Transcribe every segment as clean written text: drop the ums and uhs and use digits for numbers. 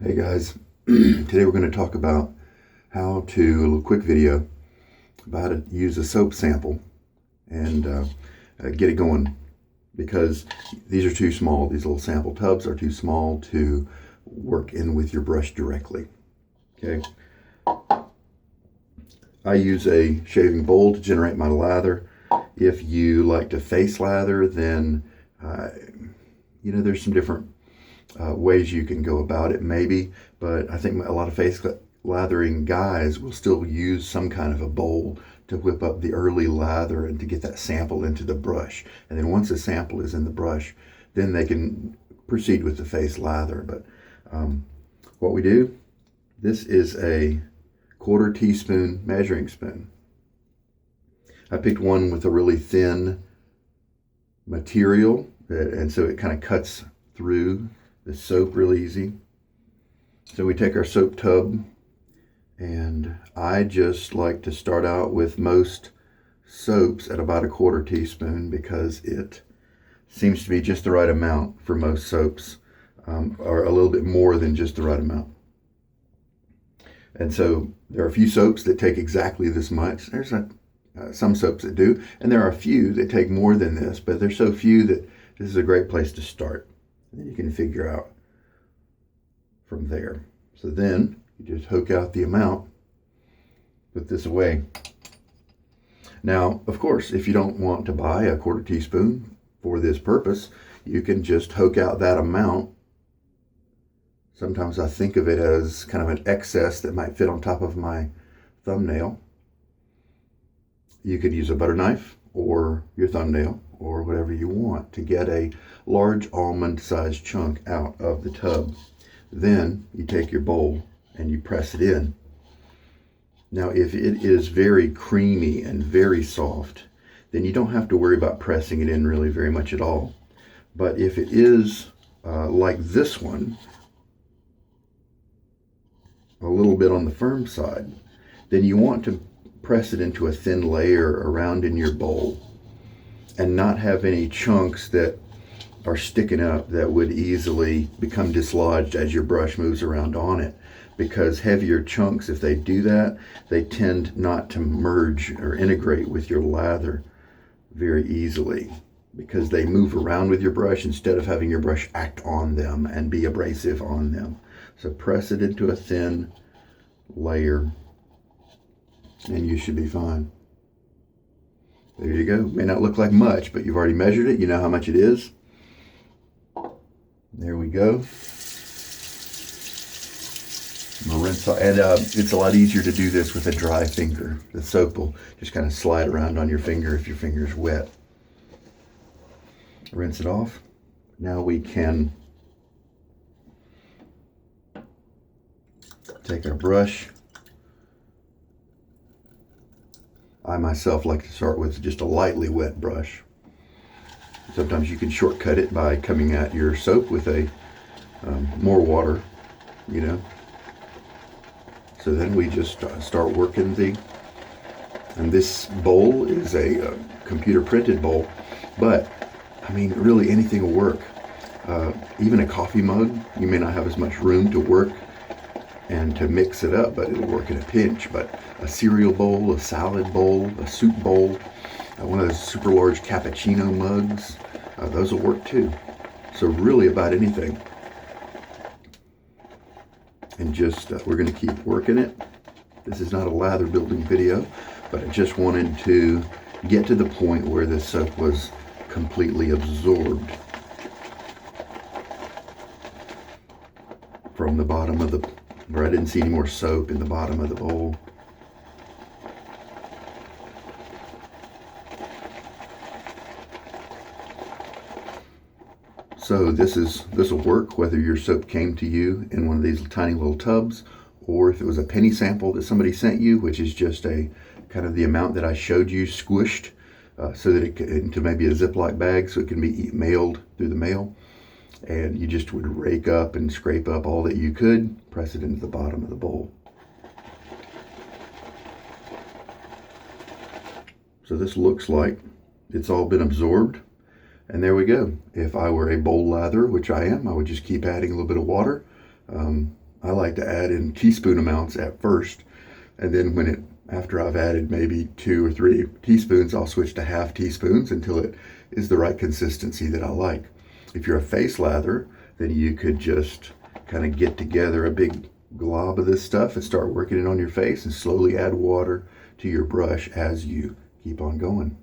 Hey guys, today we're going to talk about a little quick video about how to use a soap sample and get it going, because these are too small. These little sample tubs are too small to work in with your brush directly. Okay, I use a shaving bowl to generate my lather. If you like to face lather, then there's some different ways you can go about it, maybe, but I think a lot of face lathering guys will still use some kind of a bowl to whip up the early lather and to get that sample into the brush. And then once the sample is in the brush, then they can proceed with the face lather. But what we do, this is a 1/4 teaspoon measuring spoon. I picked one with a really thin material, and so it kind of cuts through the soap real easy. So we take our soap tub, and I just like to start out with most soaps at about a 1/4 teaspoon because it seems to be just the right amount for most soaps, or a little bit more than just the right amount. And so there are a few soaps that take exactly this much. There's some soaps that do, and there are a few that take more than this, but there's so few that this is a great place to start. And then you can figure out from there. So then you just hook out the amount, put this away. Now, of course, if you don't want to buy a 1/4 teaspoon for this purpose, you can just hook out that amount. Sometimes I think of it as kind of an excess that might fit on top of my thumbnail. You could use a butter knife or your thumbnail or whatever you want to get a large almond-sized chunk out of the tub. Then you take your bowl and you press it in. Now, if it is very creamy and very soft, then you don't have to worry about pressing it in really very much at all. But if it is like this one, a little bit on the firm side, then you want to press it into a thin layer around in your bowl and not have any chunks that are sticking up that would easily become dislodged as your brush moves around on it. Because heavier chunks, if they do that, they tend not to merge or integrate with your lather very easily, because they move around with your brush instead of having your brush act on them and be abrasive on them. So press it into a thin layer and you should be fine. There you go. May not look like much, but you've already measured it. You know how much it is. There we go. I'm gonna rinse off, and it's a lot easier to do this with a dry finger. The soap will just kind of slide around on your finger if your finger's wet. Rinse it off. Now we can take our brush. I myself like to start with just a lightly wet brush. Sometimes you can shortcut it by coming at your soap with a more water, So then we just start working and this bowl is a computer printed bowl, but I mean, really anything will work. Even a coffee mug, you may not have as much room to work and to mix it up, but it'll work in a pinch. But a cereal bowl, a salad bowl, a soup bowl, one of those super large cappuccino mugs, those will work too. So really about anything. And just, we're gonna keep working it. This is not a lather building video, but I just wanted to get to the point where the soap was completely absorbed from the bottom of where I didn't see any more soap in the bottom of the bowl. So this will work whether your soap came to you in one of these tiny little tubs, or if it was a penny sample that somebody sent you, which is just a kind of the amount that I showed you squished, so that it could into maybe a Ziploc bag so it can be mailed through the mail. And you just would rake up and scrape up all that you could, press it into the bottom of the bowl. So this looks like it's all been absorbed. And there we go. If I were a bowl lather, which I am, I would just keep adding a little bit of water. I like to add in teaspoon amounts at first, and then after I've added maybe 2 or 3 teaspoons, I'll switch to half teaspoons until it is the right consistency that I like. If you're a face lather, then you could just kind of get together a big glob of this stuff and start working it on your face and slowly add water to your brush as you keep on going.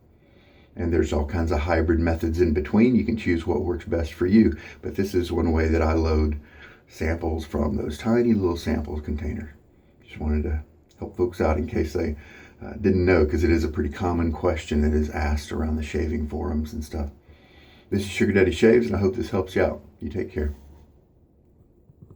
And there's all kinds of hybrid methods in between. You can choose what works best for you. But this is one way that I load samples from those tiny little sample containers. Just wanted to help folks out in case they didn't know, because it is a pretty common question that is asked around the shaving forums and stuff. This is Sugar Daddy Shaves, and I hope this helps you out. You take care.